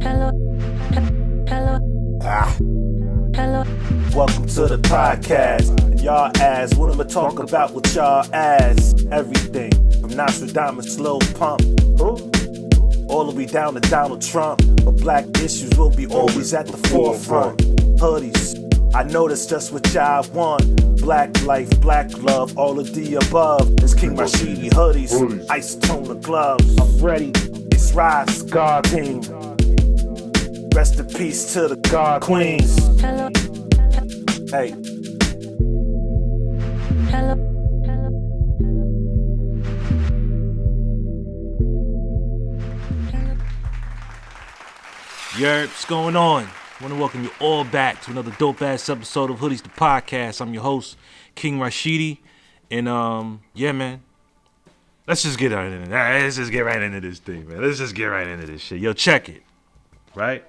Hello, hello, hello. Welcome to the podcast. And y'all ask, what I'ma talk about with y'all ass? Everything from Nostradamus, slow pump, all the way down to Donald Trump. But black issues will be always at the forefront. Hoodies, I know that's just what y'all want. Black life, black love, all of the above. It's King Rashidi hoodies, ice tone gloves. I'm ready. It's Rise, God King. Rest in peace to the God Queens. Hello, Hey, hello, Yerp, what's going on? I want to welcome you all back to another dope-ass episode of Hoodies, the podcast. I'm your host, King Rashidi. And, yeah, man. Let's just get right into it. Let's just get right into this thing, man. Let's just get right into this shit. Yo, check it. Right?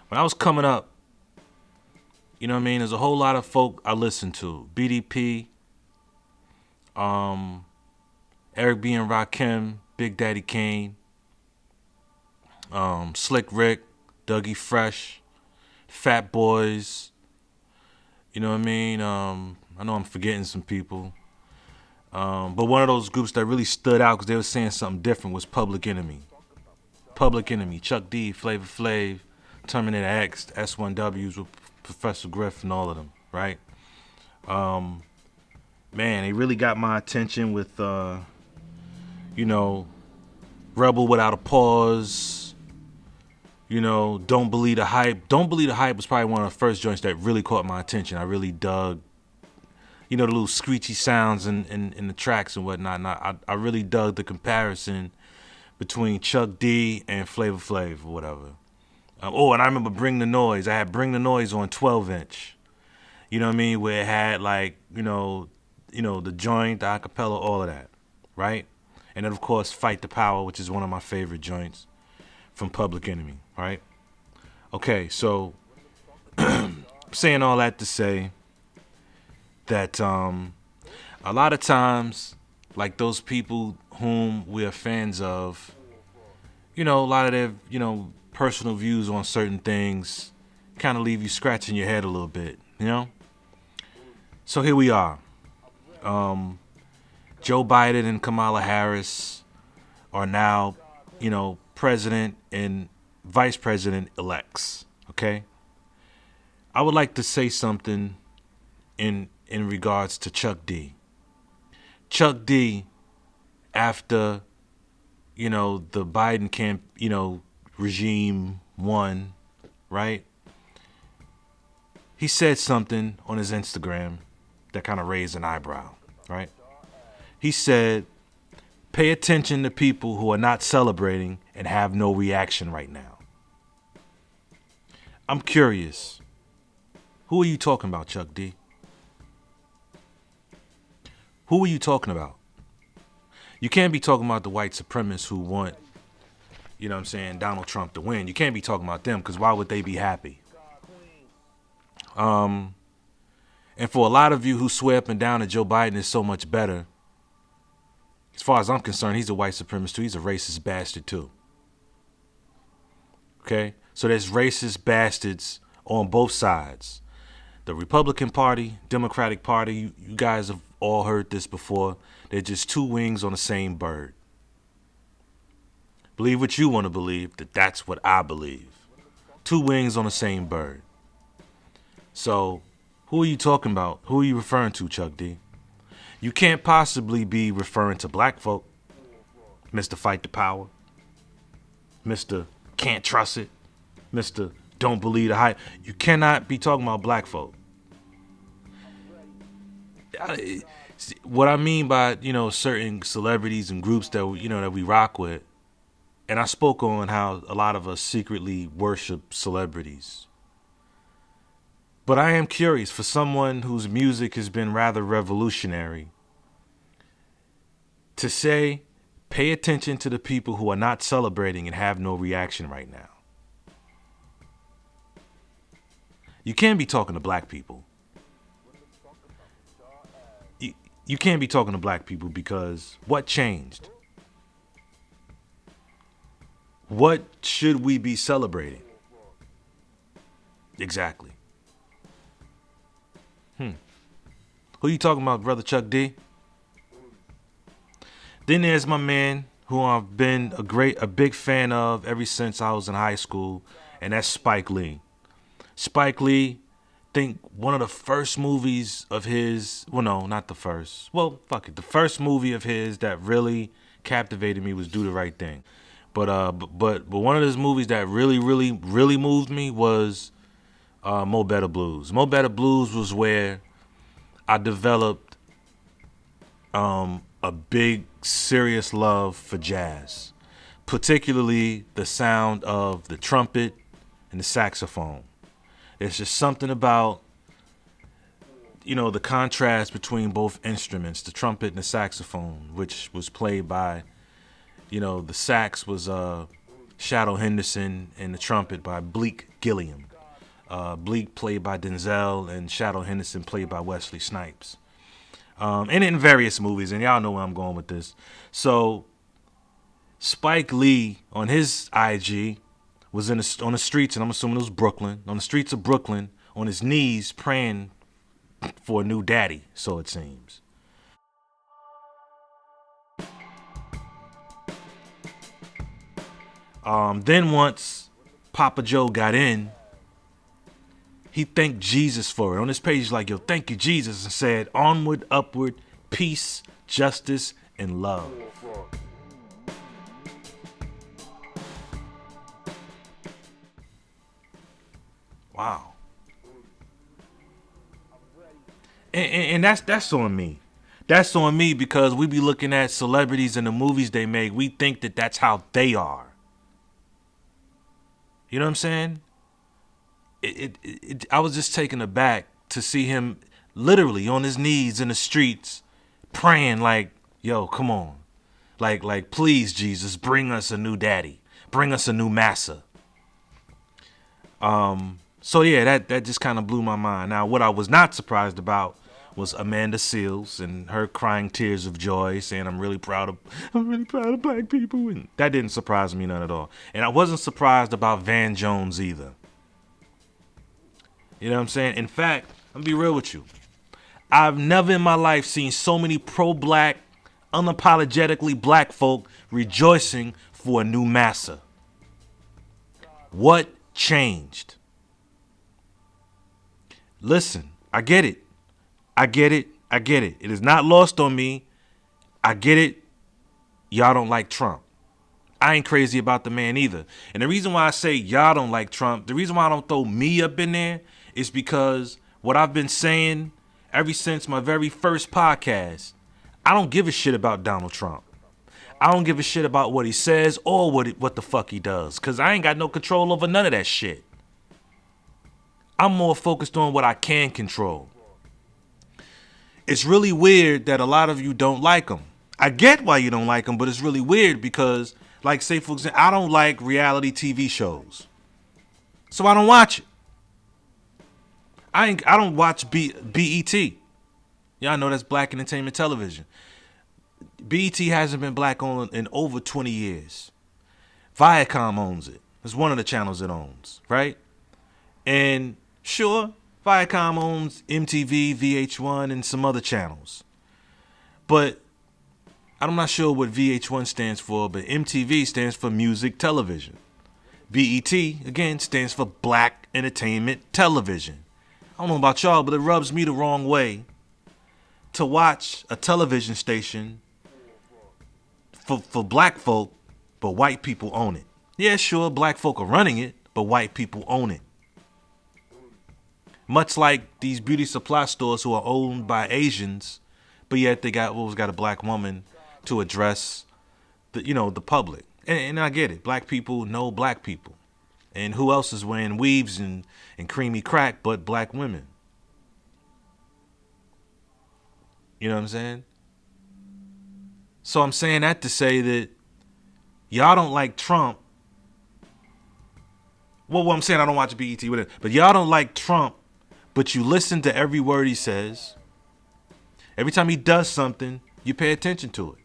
When I was coming up, you know what I mean? There's a whole lot of folk I listened to. BDP, Eric B. and Rakim, Big Daddy Kane, Slick Rick, Dougie Fresh, Fat Boys. You know what I mean? I know I'm forgetting some people. But one of those groups that really stood out because they were saying something different was Public Enemy. Public Enemy, Chuck D, Flavor Flav, Terminator X, S1Ws with Professor Griff and all of them, right? Man, they really got my attention with, Rebel Without a Pause, Don't Believe the Hype. Don't Believe the Hype was probably one of the first joints that really caught my attention. I really dug, the little screechy sounds in the tracks and whatnot. And I really dug the comparison between Chuck D and Flavor Flav or whatever. And I remember Bring the Noise. I had Bring the Noise on 12-inch. You know what I mean? Where it had the joint, the acapella, all of that, right? And then of course Fight the Power, which is one of my favorite joints from Public Enemy, right? Okay, so saying all that to say that a lot of times, like those people whom we are fans of, a lot of their, personal views on certain things kind of leave you scratching your head a little bit, So here we are. Joe Biden and Kamala Harris are now, president and vice president elects, okay? I would like to say something in regards to Chuck D. Chuck D, after, the Biden camp, regime won, right? He said something on his Instagram that kind of raised an eyebrow, right? He said, pay attention to people who are not celebrating and have no reaction right now. I'm curious. Who are you talking about, Chuck D? Who are you talking about? You can't be talking about the white supremacists who want, Donald Trump to win. You can't be talking about them because why would they be happy? And for a lot of you who swear up and down that Joe Biden is so much better, as far as I'm concerned, he's a white supremacist too. He's a racist bastard too. Okay? So there's racist bastards on both sides. The Republican Party, Democratic Party, you guys have all heard this before. They're just two wings on the same bird. Believe what you want to believe, that's what I believe. Two wings on the same bird. So, who are you talking about? Who are you referring to, Chuck D? You can't possibly be referring to black folk. Mr. Fight the Power. Mr. Can't Trust It. Mr. Don't Believe the Hype. You cannot be talking about black folk. What I mean by, certain celebrities and groups that, that we rock with, and I spoke on how a lot of us secretly worship celebrities. But I am curious, for someone whose music has been rather revolutionary, to say, pay attention to the people who are not celebrating and have no reaction right now. You can't be talking to black people. You can't be talking to black people because what changed? What should we be celebrating? Exactly. Who you talking about, brother Chuck D? Then there's my man who I've been a big fan of ever since I was in high school, and that's Spike Lee. Spike Lee, think one of the first movies of his, well, no, not the first. Well, fuck it. The first movie of his that really captivated me was Do the Right Thing. But one of those movies that really moved me was Mo Better Blues. Mo Better Blues was where I developed a big, serious love for jazz, particularly the sound of the trumpet and the saxophone. There's just something about, the contrast between both instruments, the trumpet and the saxophone, which was played by, the sax was Shadow Henderson and the trumpet by Bleak Gilliam. Bleak played by Denzel and Shadow Henderson played by Wesley Snipes. And in various movies, and y'all know where I'm going with this. So Spike Lee on his IG was on the streets, and I'm assuming it was Brooklyn, on the streets of Brooklyn, on his knees praying for a new daddy, so it seems. Then once Papa Joe got in, he thanked Jesus for it. On his page, he's like, yo, thank you, Jesus, and said, onward, upward, peace, justice, and love. Wow. And that's on me. That's on me because we be looking at celebrities and the movies they make. We think that that's how they are. You know what I'm saying? I was just taken aback to see him literally on his knees in the streets praying like, yo, come on. Like, please, Jesus, bring us a new daddy. Bring us a new massa. So yeah, that just kind of blew my mind. Now, what I was not surprised about was Amanda Seales and her crying tears of joy, saying I'm really proud of black people, and that didn't surprise me none at all. And I wasn't surprised about Van Jones either. You know what I'm saying? In fact, I'm gonna be real with you. I've never in my life seen so many pro-black, unapologetically black folk rejoicing for a new massa. What changed? Listen, I get it. It is not lost on me. I get it. Y'all don't like Trump. I ain't crazy about the man either. And the reason why I say y'all don't like Trump, the reason why I don't throw me up in there is because what I've been saying ever since my very first podcast, I don't give a shit about Donald Trump. I don't give a shit about what he says or what the fuck he does, because I ain't got no control over none of that shit. I'm more focused on what I can control. It's really weird that a lot of you don't like him. I get why you don't like him, but it's really weird because, like, say, for example, I don't like reality TV shows. So I don't watch it. I don't watch BET. Y'all know that's Black Entertainment Television. BET hasn't been black on in over 20 years. Viacom owns it. It's one of the channels it owns, right? And sure, Viacom owns MTV, VH1, and some other channels. But I'm not sure what VH1 stands for, but MTV stands for Music Television. BET, again, stands for Black Entertainment Television. I don't know about y'all, but it rubs me the wrong way to watch a television station for black folk, but white people own it. Yeah, sure, black folk are running it, but white people own it. Much like these beauty supply stores who are owned by Asians, but yet they got a black woman to address the public. And I get it. Black people know black people. And who else is wearing weaves and creamy crack but black women? You know what I'm saying? So I'm saying that to say that y'all don't like Trump. Well, I'm saying I don't watch BET, whatever. But y'all don't like Trump, but you listen to every word he says. Every time he does something, you pay attention to it.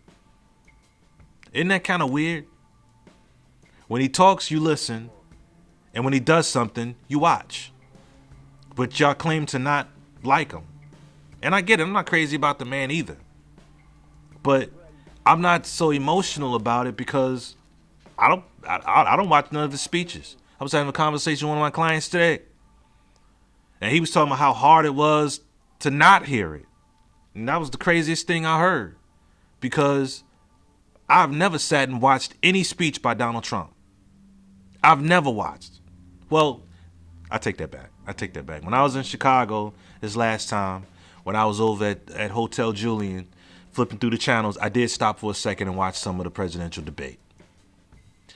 Isn't that kind of weird? When he talks, you listen. And when he does something, you watch. But y'all claim to not like him. And I get it. I'm not crazy about the man either. But I'm not so emotional about it because I don't watch none of his speeches. I was having a conversation with one of my clients today. And he was talking about how hard it was to not hear it. And that was the craziest thing I heard. Because I've never sat and watched any speech by Donald Trump. I've never watched. Well, I take that back. When I was in Chicago this last time, when I was over at Hotel Julian, flipping through the channels, I did stop for a second and watch some of the presidential debate.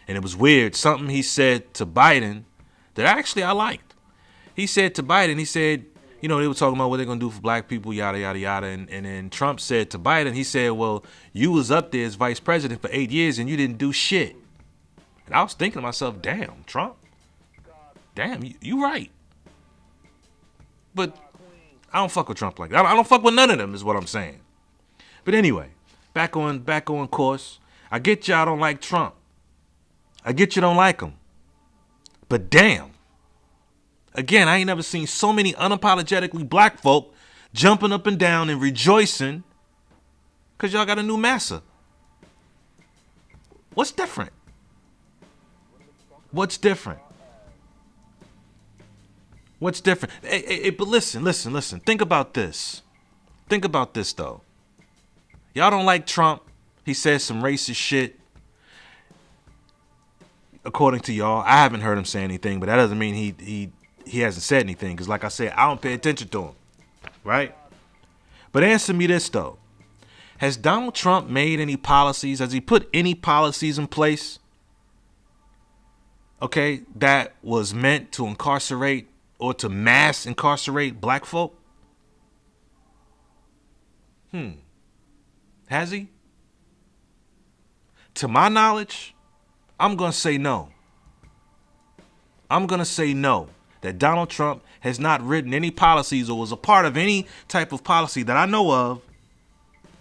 And it was weird. Something he said to Biden that actually I liked. He said to Biden, he said, you know, they were talking about what they're going to do for black people, yada, yada, yada. And then Trump said to Biden, he said, well, you was up there as vice president for 8 years and you didn't do shit. And I was thinking to myself, damn, Trump. Damn, you right. But I don't fuck with Trump like that. I don't fuck with none of them is what I'm saying. But anyway, back on course. I get y'all don't like Trump. I get you don't like him. But damn. Again, I ain't never seen so many unapologetically black folk jumping up and down and rejoicing because y'all got a new massa. What's different? What's different? What's different? Hey, but listen. Think about this. Think about this, though. Y'all don't like Trump. He says some racist shit. According to y'all, I haven't heard him say anything, but that doesn't mean he hasn't said anything. Because like I said, I don't pay attention to him. Right? But answer me this, though. Has Donald Trump made any policies? Has he put any policies in place? Okay, that was meant to incarcerate or to mass incarcerate black folk? Has he? To my knowledge, I'm going to say no. I'm going to say no. That Donald Trump has not written any policies or was a part of any type of policy that I know of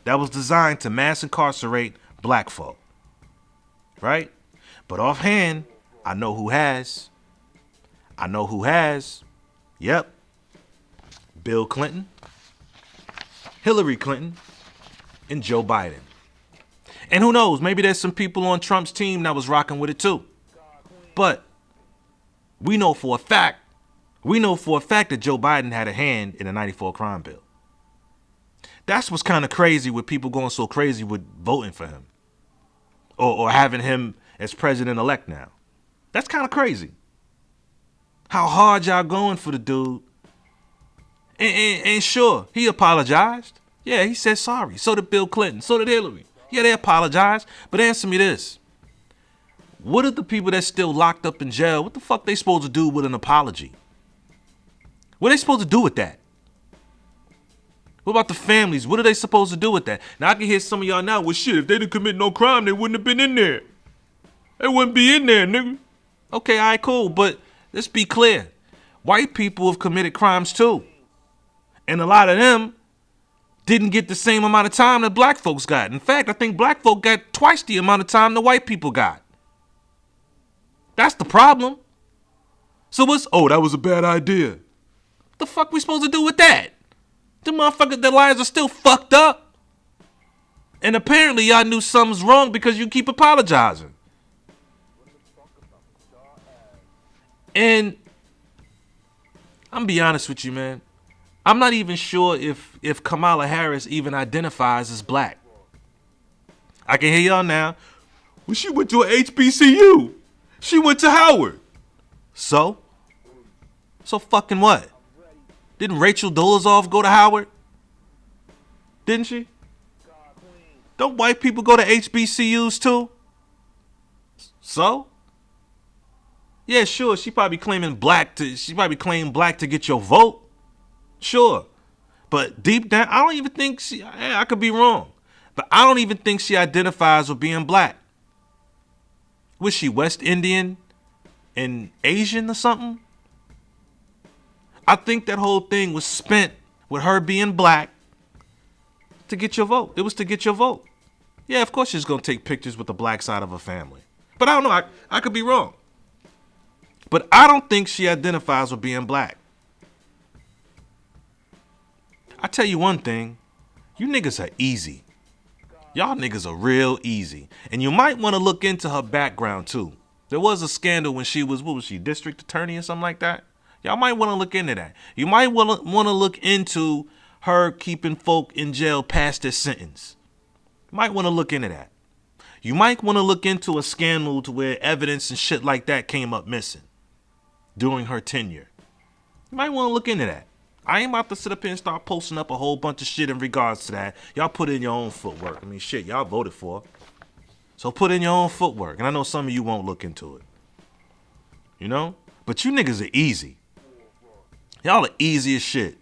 that was designed to mass incarcerate black folk. Right? But offhand, I know who has. Yep. Bill Clinton, Hillary Clinton, and Joe Biden. And who knows, maybe there's some people on Trump's team that was rocking with it too. But we know for a fact that Joe Biden had a hand in the 94 crime bill. That's what's kind of crazy with people going so crazy with voting for him. Or having him as president-elect now. That's kind of crazy. How hard y'all going for the dude. And sure, he apologized. Yeah, he said sorry. So did Bill Clinton. So did Hillary. Yeah, they apologized. But answer me this. What are the people that's still locked up in jail? What the fuck they supposed to do with an apology? What are they supposed to do with that? What about the families? What are they supposed to do with that? Now, I can hear some of y'all now, well, shit, if they didn't commit no crime, they wouldn't have been in there. They wouldn't be in there, nigga. Okay, all right, cool. But let's be clear. White people have committed crimes too. And a lot of them didn't get the same amount of time that black folks got. In fact, I think black folk got twice the amount of time the white people got. That's the problem. So that was a bad idea. What the fuck we supposed to do with that? The motherfuckers, their lives are still fucked up. And apparently y'all knew something's wrong because you keep apologizing. And I'm gonna be honest with you, man. I'm not even sure if Kamala Harris even identifies as black. I can hear y'all now. Well, she went to a HBCU. She went to Howard. So fucking what? Didn't Rachel Dolezal go to Howard? Didn't she? Don't white people go to HBCUs too? So? Yeah, sure. She probably claiming black to get your vote. Sure. But deep down, I don't even think I could be wrong. But I don't even think she identifies with being black. Was she West Indian and Asian or something? I think that whole thing was spent with her being black to get your vote. It was to get your vote. Yeah, of course she's going to take pictures with the black side of her family. But I don't know. I could be wrong. But I don't think she identifies with being black. I tell you one thing. You niggas are easy. Y'all niggas are real easy. And you might want to look into her background too. There was a scandal when she was, what was she, district attorney or something like that? Y'all might want to look into that. You might want to look into her keeping folk in jail past their sentence. You might want to look into that. You might want to look into a scandal to where evidence and shit like that came up missing during her tenure. You might want to look into that. I ain't about to sit up here and start posting up a whole bunch of shit in regards to that. Y'all put in your own footwork. I mean, shit, y'all voted for. So put in your own footwork. And I know some of you won't look into it. You know? But you niggas are easy. Y'all are easy as shit.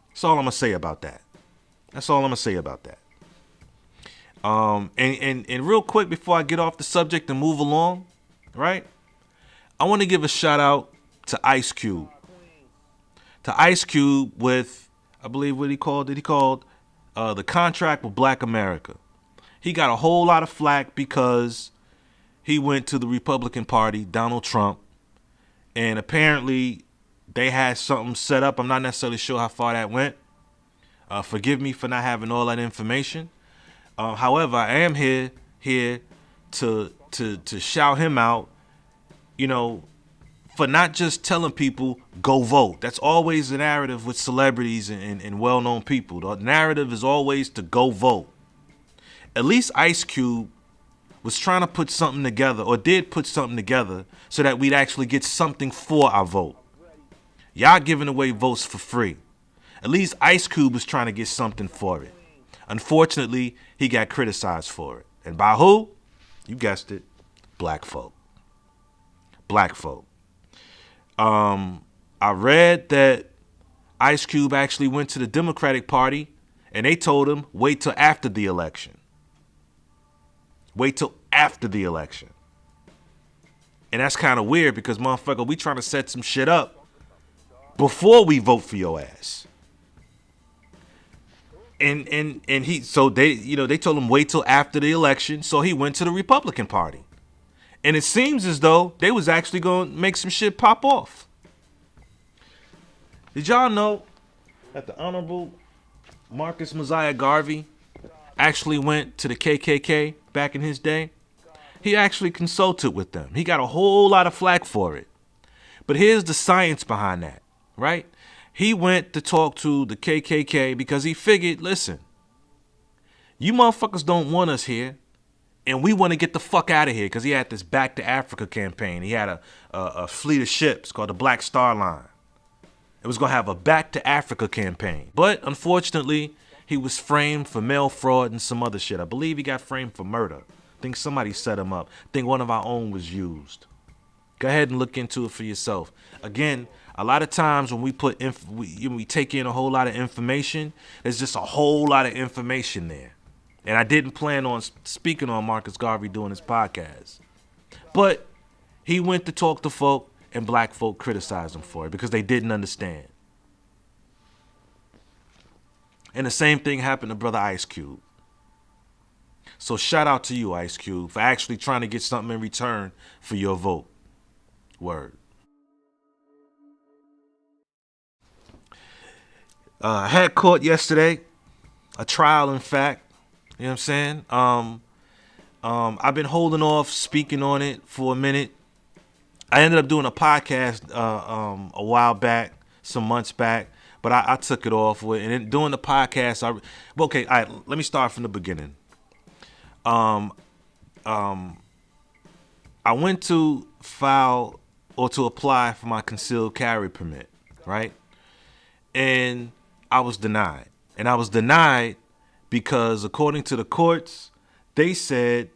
That's all I'm going to say about that. That's all I'm going to say about that. And real quick before I get off the subject and move along, right? I want to give a shout out to Ice Cube. To Ice Cube with, I believe what he called it. He called the contract with Black America. He got a whole lot of flack because he went to the Republican Party, Donald Trump, and apparently they had something set up. I'm not necessarily sure how far that went. Forgive me for not having all that information. However, I am here to shout him out, you know, for not just telling people go vote. That's always the narrative with celebrities and well-known people. The narrative is always to go vote. At least Ice Cube was trying to put something together, or did put something together, so that we'd actually get something for our vote. Y'all giving away votes for free. At least Ice Cube was trying to get something for it. Unfortunately, he got criticized for it. And by who? You guessed it. Black folk. Black folk. I read that Ice Cube actually went to the Democratic Party and they told him, wait till after the election. Wait till after the election. And that's kind of weird because, motherfucker, we trying to set some shit up before we vote for your ass. And he, so they told him wait till after the election. So he went to the Republican Party. And it seems as though they was actually going to make some shit pop off. Did y'all know that the Honorable Marcus Mosiah Garvey actually went to the KKK back in his day? He actually consulted with them. He got a whole lot of flack for it. But here's the science behind that, right? He went to talk to the KKK because he figured, listen, you motherfuckers don't want us here. And we want to get the fuck out of here because he had this Back to Africa campaign. He had a fleet of ships called the Black Star Line. It was going to have a Back to Africa campaign. But unfortunately, he was framed for mail fraud and some other shit. I believe he got framed for murder. I think somebody set him up. I think one of our own was used. Go ahead and look into it for yourself. Again, a lot of times when we take in a whole lot of information, there's just a whole lot of information there. And I didn't plan on speaking on Marcus Garvey doing his podcast. But he went to talk to folk, and black folk criticized him for it because they didn't understand. And the same thing happened to Brother Ice Cube. So shout out to you, Ice Cube, for actually trying to get something in return for your vote. Word. I had court yesterday. A trial, in fact. You know what I'm saying? I've been holding off speaking on it for a minute. I ended up doing a podcast a while back, some months back, but I took it off. And then doing the podcast, all right, let me start from the beginning. I went to file or to apply for my concealed carry permit, right? And I was denied. And I was denied because according to the courts, they said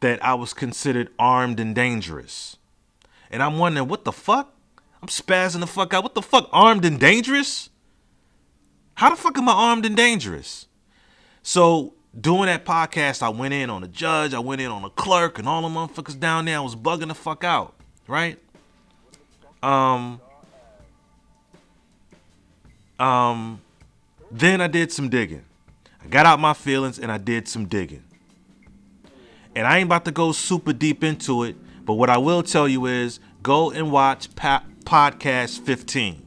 that I was considered armed and dangerous. And I'm wondering, what the fuck? I'm spazzing the fuck out. What the fuck, armed and dangerous? How the fuck am I armed and dangerous? So doing that podcast, I went in on the judge, I went in on the clerk, and all the motherfuckers down there. I was bugging the fuck out, right? Then I did some digging. I got out my feelings and I did some digging. And I ain't about to go super deep into it, but what I will tell you is go and watch podcast 15.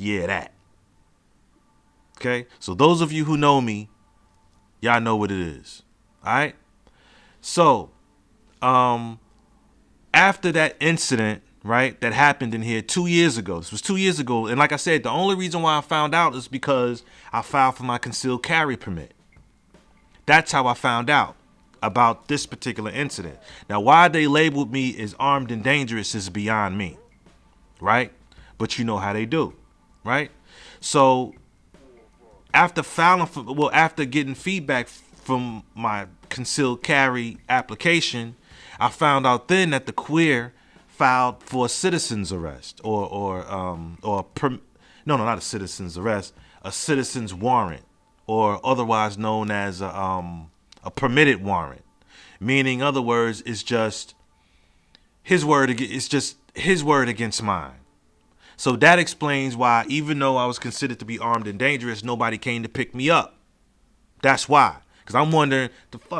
Yeah, that. Okay? So those of you who know me, y'all know what it is. All right? So, after that incident, right, that happened in here 2 years ago. This was 2 years ago. And like I said, the only reason why I found out is because I filed for my concealed carry permit. That's how I found out about this particular incident. Now, why they labeled me as armed and dangerous is beyond me, right? But you know how they do, right? So after after getting feedback from my concealed carry application, I found out then that the queer filed for a citizen's arrest not a citizen's arrest, a citizen's warrant, or otherwise known as a permitted warrant. Meaning, in other words, it's just his word against mine. So that explains why, even though I was considered to be armed and dangerous, nobody came to pick me up. That's why. Because I'm wondering,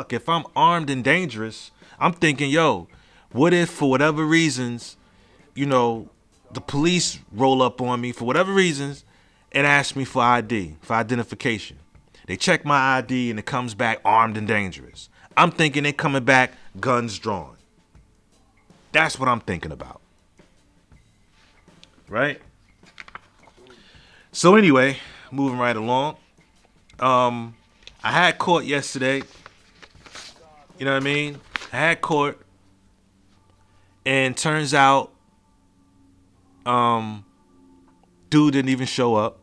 if I'm armed and dangerous, I'm thinking, what if for whatever reasons, the police roll up on me for whatever reasons and ask me for ID, for identification. They check my ID and it comes back armed and dangerous. I'm thinking they coming back guns drawn. That's what I'm thinking about. Right? So anyway, moving right along. I had court yesterday. You know what I mean? I had court. And turns out, dude didn't even show up.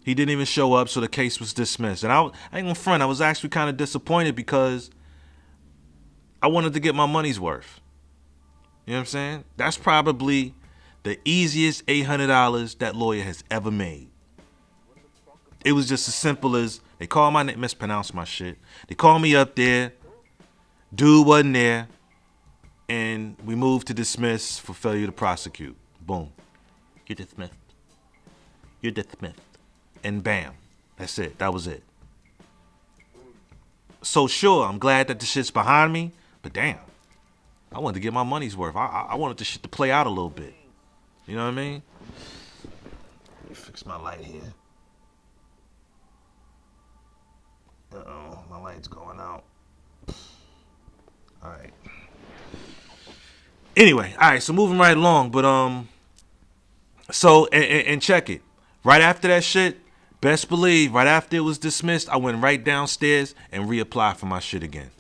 He didn't even show up, so the case was dismissed. And I ain't gonna front, I was actually kind of disappointed because I wanted to get my money's worth. You know what I'm saying? That's probably the easiest $800 that lawyer has ever made. It was just as simple as they called my name, mispronounced my shit. They called me up there. Dude wasn't there. And we moved to dismiss for failure to prosecute. Boom. You're dismissed. You're dismissed. And bam. That's it. That was it. So sure, I'm glad that the shit's behind me. But damn. I wanted to get my money's worth. I wanted the shit to play out a little bit. You know what I mean? Let me fix my light here. Uh-oh, my light's going out. All right. Anyway, all right, so moving right along, but so and check it. Right after that shit, best believe, right after it was dismissed, I went right downstairs and reapplied for my shit again.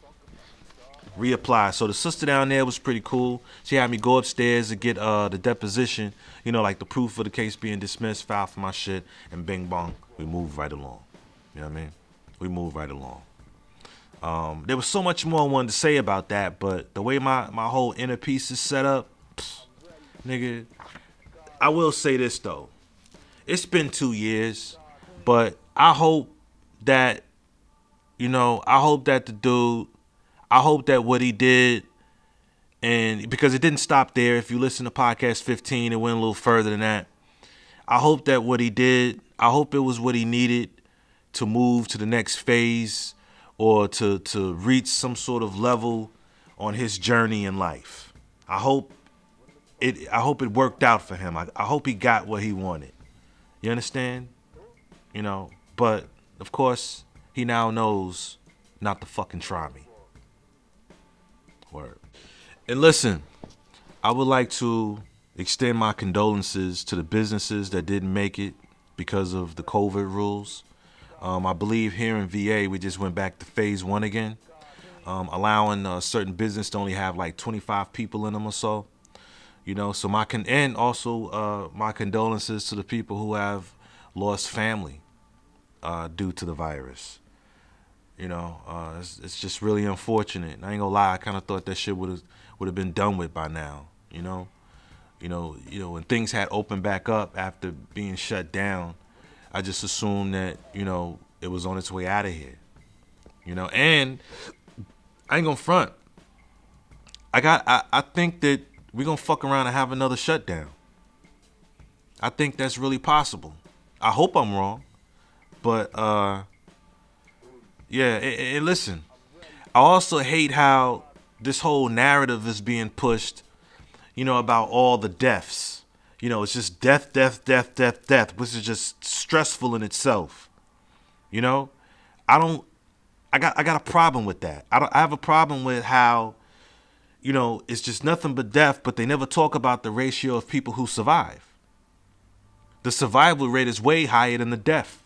Reapply. So the sister down there was pretty cool. She had me go upstairs and get the deposition, like the proof of the case being dismissed, file for my shit, and bing bong, we moved right along. You know what I mean? We moved right along. There was so much more I wanted to say about that, but the way my whole inner piece is set up, nigga, I will say this though. It's been 2 years, but I hope that, I hope that what he did, and because it didn't stop there, if you listen to podcast 15, it went a little further than that. I hope that what he did, I hope it was what he needed to move to the next phase or to reach some sort of level on his journey in life. I hope it worked out for him. I hope he got what he wanted. You understand? But of course, he now knows not to fucking try me. Word. And listen, I would like to extend my condolences to the businesses that didn't make it because of the COVID rules. I believe here in VA, we just went back to phase 1 again, allowing a certain business to only have like 25 people in them or so. So my condolences to the people who have lost family due to the virus. It's just really unfortunate. I ain't gonna lie, I kind of thought that shit would have been done with by now. When things had opened back up after being shut down, I just assumed that it was on its way out of here. And I ain't gonna front. I think that we're gonna fuck around and have another shutdown. I think that's really possible. I hope I'm wrong, but yeah. And listen, I also hate how this whole narrative is being pushed, about all the deaths. It's just death, death, death, death, death, which is just stressful in itself. I don't. I got a problem with that. I have a problem with how, it's just nothing but death, but they never talk about the ratio of people who survive. The survival rate is way higher than the death.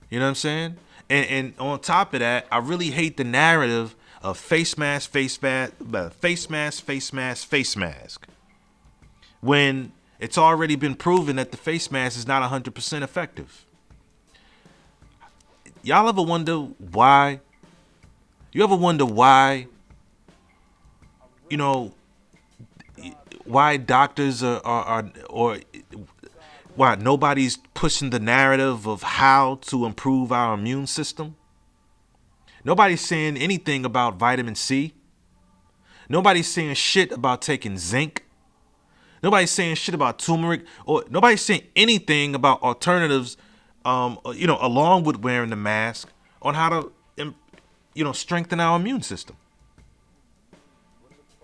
You know what I'm saying? And on top of that, I really hate the narrative of face mask, face mask, face mask, face mask, face mask. When it's already been proven that the face mask is not 100% effective. Y'all ever wonder why? You ever wonder why, why doctors are or why nobody's pushing the narrative of how to improve our immune system? Nobody's saying anything about vitamin C. Nobody's saying shit about taking zinc. Nobody's saying shit about turmeric, or nobody's saying anything about alternatives, along with wearing the mask, on how to, strengthen our immune system.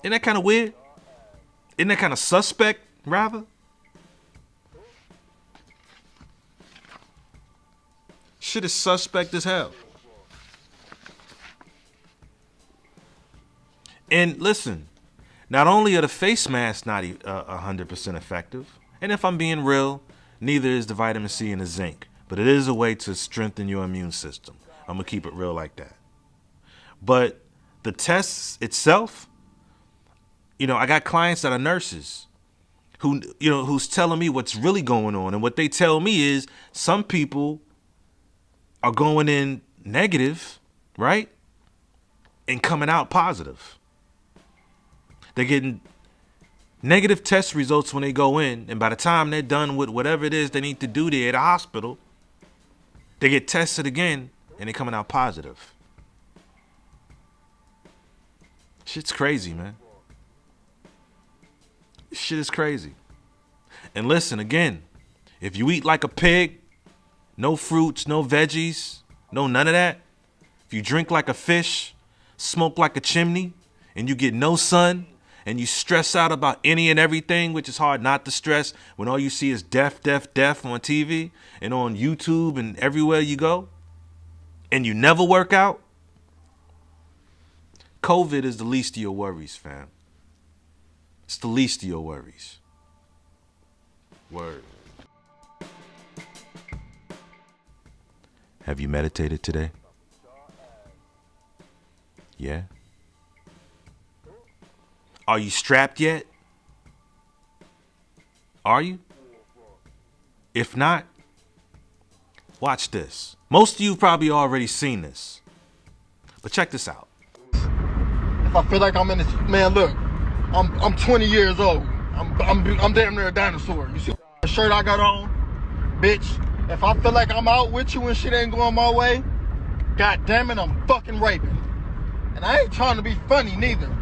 Isn't that kind of weird? Isn't that kind of suspect, rather? Shit is suspect as hell. And listen, not only are the face masks not 100% effective, and if I'm being real, neither is the vitamin C and the zinc, but it is a way to strengthen your immune system. I'm going to keep it real like that. But the tests itself, I got clients that are nurses who's telling me what's really going on. And what they tell me is some people are going in negative, right? And coming out positive. They're getting negative test results when they go in. And by the time they're done with whatever it is they need to do there at a hospital, they get tested again and they're coming out positive. Shit's crazy, man. Shit is crazy. And listen, again, if you eat like a pig, no fruits, no veggies, no none of that. If you drink like a fish, smoke like a chimney, and you get no sun, and you stress out about any and everything, which is hard not to stress when all you see is death, death, death on TV and on YouTube and everywhere you go, and you never work out, COVID is the least of your worries, fam. It's the least of your worries. Word. Have you meditated today? Yeah? Are you strapped yet? Are you? If not, watch this. Most of you probably already seen this. But check this out. If I feel like I'm in this, man, look, I'm 20 years old. I'm damn near a dinosaur. You see the shirt I got on? Bitch, if I feel like I'm out with you and shit ain't going my way, god damn it, I'm fucking raping. And I ain't trying to be funny neither.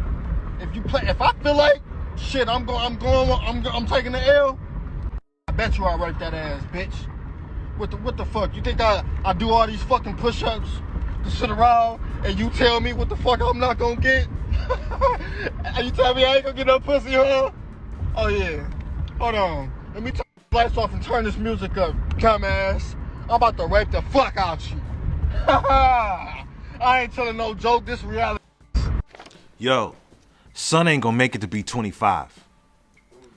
If I feel like shit, I'm taking the L, I bet you I rape that ass, bitch. What the fuck? You think I do all these fucking push-ups to sit around and you tell me what the fuck I'm not gonna get? And you tell me I ain't gonna get no pussy, huh? Oh yeah. Hold on. Let me turn the lights off and turn this music up, dumbass. I'm about to rape the fuck out you. I ain't telling no joke, this reality. Yo, son ain't gonna make it to be 25.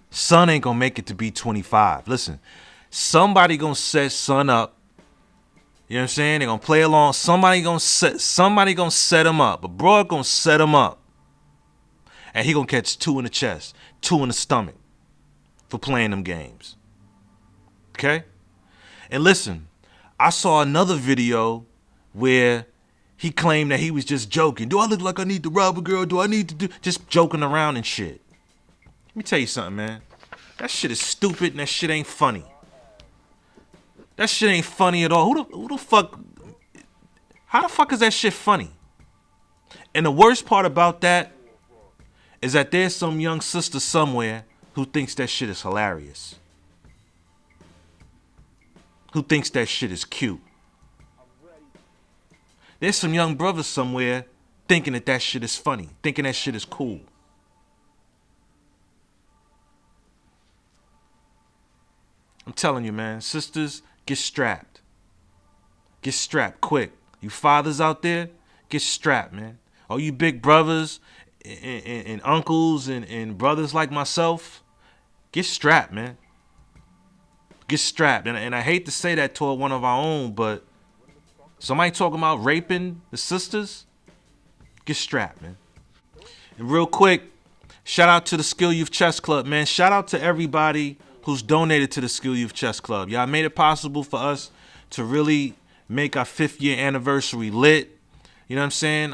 Son ain't gonna make it to be 25. Listen, somebody gonna set son up. You know what I'm saying? They're gonna play along. Somebody gonna set him up. A bro gonna set him up. And he gonna catch 2 in the chest, 2 in the stomach for playing them games. Okay? And listen, I saw another video where he claimed that he was just joking. Do I look like I need to rob a girl? Do I need to do just joking around and shit? Let me tell you something, man. That shit is stupid and that shit ain't funny. That shit ain't funny at all. Who the fuck? How the fuck is that shit funny? And the worst part about that is that there's some young sister somewhere who thinks that shit is hilarious? Who thinks that shit is cute? There's some young brothers somewhere thinking that shit is funny, thinking that shit is cool. I'm telling you, man, sisters, get strapped. Get strapped quick. You fathers out there, get strapped, man. All you big brothers and uncles and brothers like myself, get strapped, man. Get strapped. And I hate to say that toward one of our own, but somebody talking about raping the sisters, get strapped, man. And real quick, shout out to the Skill Youth Chess Club, man. Shout out to everybody who's donated to the Skill Youth Chess Club. Y'all made it possible for us to really make our 5th year anniversary lit. You know what I'm saying?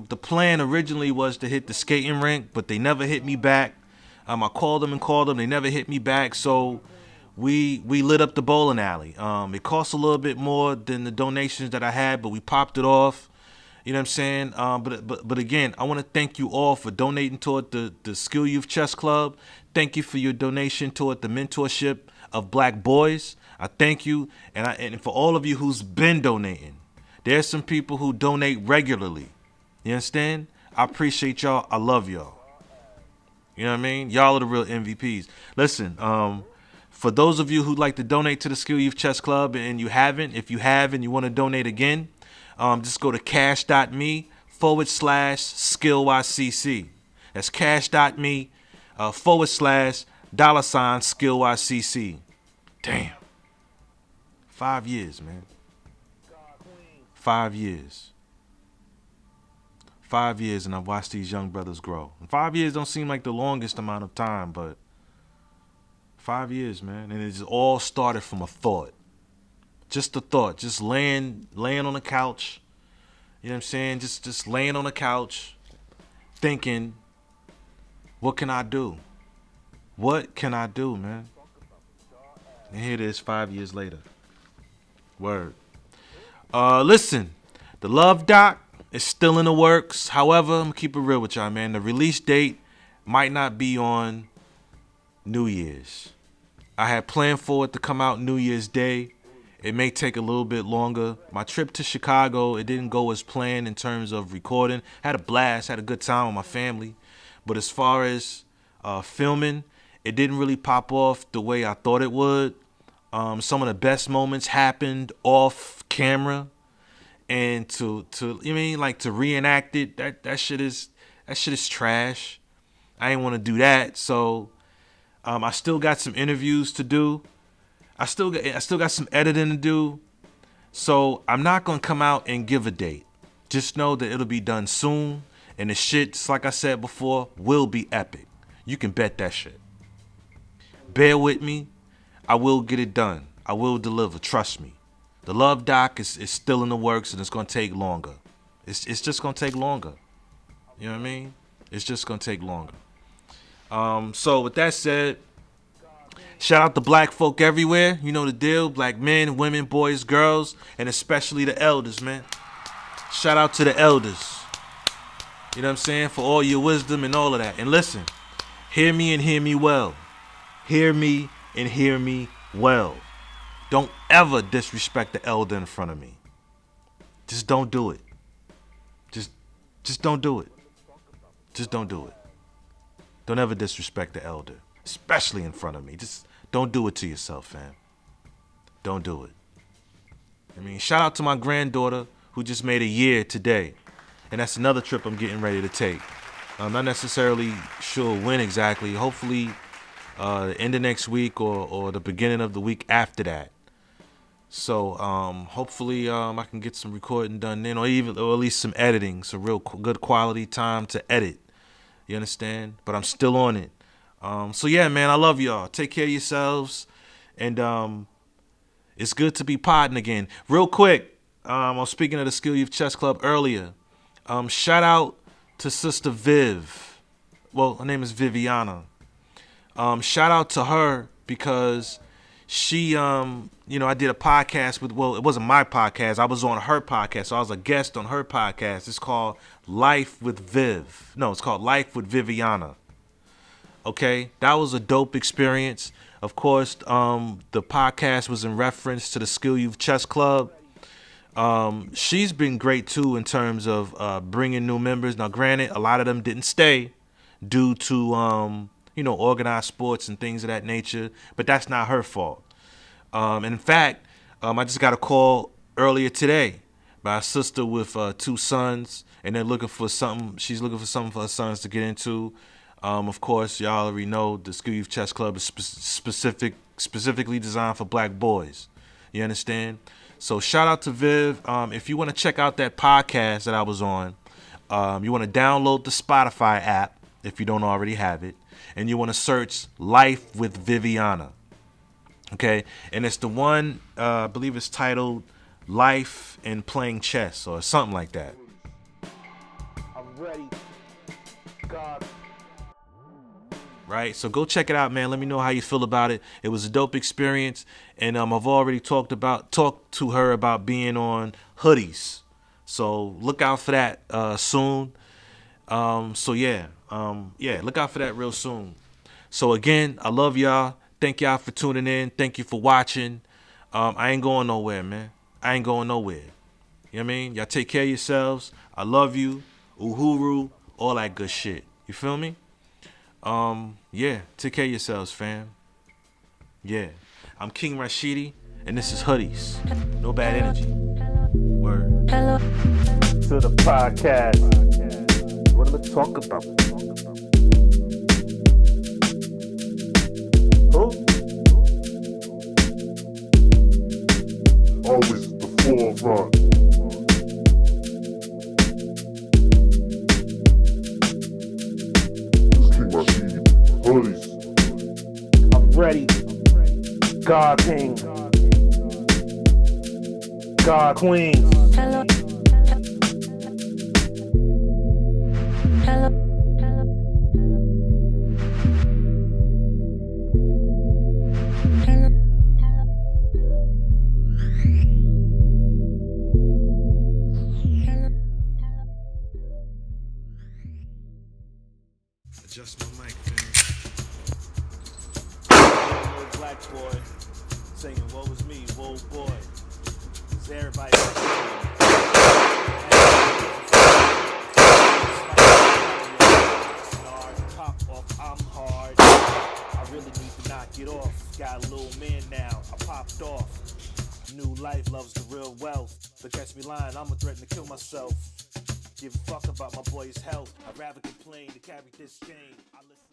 The plan originally was to hit the skating rink, but they never hit me back. I called them. They never hit me back. So we lit up the bowling alley. It cost a little bit more than the donations that I had, but we popped it off. You know what I'm saying? But again, I want to thank you all for donating toward the Skill Youth Chess Club. Thank you for your donation toward the mentorship of black boys. I thank you. And for all of you who's been donating. There's some people who donate regularly. You understand? I appreciate y'all. I love y'all. You know what I mean? Y'all are the real MVPs. Listen, for those of you who'd like to donate to the Skill Youth Chess Club and you haven't, if you have and you want to donate again, just go to cash.me/SkillYCC. That's cash.me/$SkillYCC. Damn. 5 years, man. 5 years. 5 years, and I've watched these young brothers grow. And 5 years don't seem like the longest amount of time, but 5 years, man. And it all started from a thought. Just a thought. Just laying on the couch. You know what I'm saying? Just laying on the couch, thinking, what can I do? What can I do, man? And here it is 5 years later. Word. Listen, the Love Doc is still in the works. However, I'm going to keep it real with y'all, man. The release date might not be on New Year's. I had planned for it to come out New Year's Day. It may take a little bit longer. My trip to Chicago, it didn't go as planned in terms of recording. Had a blast, had a good time with my family. But as far as filming, it didn't really pop off the way I thought it would. Some of the best moments happened off camera, and to reenact it, that shit is trash. I ain't want to do that. So I still got some interviews to do. I still got some editing to do. So I'm not gonna come out and give a date. Just know that it'll be done soon, and the shit, just like I said before, will be epic. You can bet that shit. Bear with me. I will get it done. I will deliver. Trust me. The Love Doc is still in the works, and it's going to take longer. It's just going to take longer. You know what I mean? It's just going to take longer. So with that said, shout out to black folk everywhere. You know the deal. Black men, women, boys, girls, and especially the elders, man. Shout out to the elders. You know what I'm saying? For all your wisdom and all of that. And listen, hear me and hear me well. Hear me and hear me well. Don't ever disrespect the elder in front of me. Just don't do it. Just don't do it. Just don't do it. Don't ever disrespect the elder, especially in front of me. Just don't do it to yourself, fam. Don't do it. I mean, shout out to my granddaughter who just made a year today. And that's another trip I'm getting ready to take. I'm not necessarily sure when exactly. Hopefully the end of next week or the beginning of the week after that. So hopefully I can get some recording done then, or at least some editing, some real good quality time to edit. You understand? But I'm still on it. So yeah, man, I love y'all. Take care of yourselves, and it's good to be podding again. Real quick, I was speaking of the Skill Youth Chess Club earlier. Shout out to Sister Viv. Well, her name is Viviana. Shout out to her because she, I did a podcast with, well, it wasn't my podcast. I was on her podcast. So I was a guest on her podcast. It's called Life with Viv. No, it's called Life with Viviana. Okay, that was a dope experience. Of course, the podcast was in reference to the Skill Youth Chess Club. She's been great too in terms of bringing new members. Now, granted, a lot of them didn't stay due to organized sports and things of that nature, but that's not her fault. And in fact, I just got a call earlier today by a sister with 2 sons, and they're looking for something. She's looking for something for her sons to get into. Of course, y'all already know the School Youth Chess Club is specifically designed for black boys. You understand? So shout out to Viv. If you want to check out that podcast that I was on, you want to download the Spotify app if you don't already have it, and you want to search Life with Viviana. Okay, and it's the one, I believe it's titled Life in Playing Chess or something like that. I'm ready. God. Right, so go check it out, man. Let me know how you feel about it. It was a dope experience, and I've already talked to her about being on Hoodies. So look out for that soon. Look out for that real soon. So again, I love y'all. Thank y'all for tuning in. Thank you for watching. I ain't going nowhere, man. I ain't going nowhere. You know what I mean? Y'all take care of yourselves. I love you. Uhuru. All that good shit. You feel me? Take care of yourselves, fam. Yeah. I'm King Rashidi, and this is Hoodies. No bad energy. Word. To the podcast. What am I talking about? Who? Always the forefront. This King Rashidi, Hoodies. I'm ready. God King. God Queen. Hello. Hello. Hello. Adjust my mic, man. Little black boy singing, "Woe is me, woe boy." Is everybody? Pop off, I'm hard. I really need to knock it off. Got a little man now. I popped off. New life loves the real wealth. But catch me lying, I'ma threaten to kill myself. Give a fuck about my boy's health. I'd rather complain to carry this chain. I listen.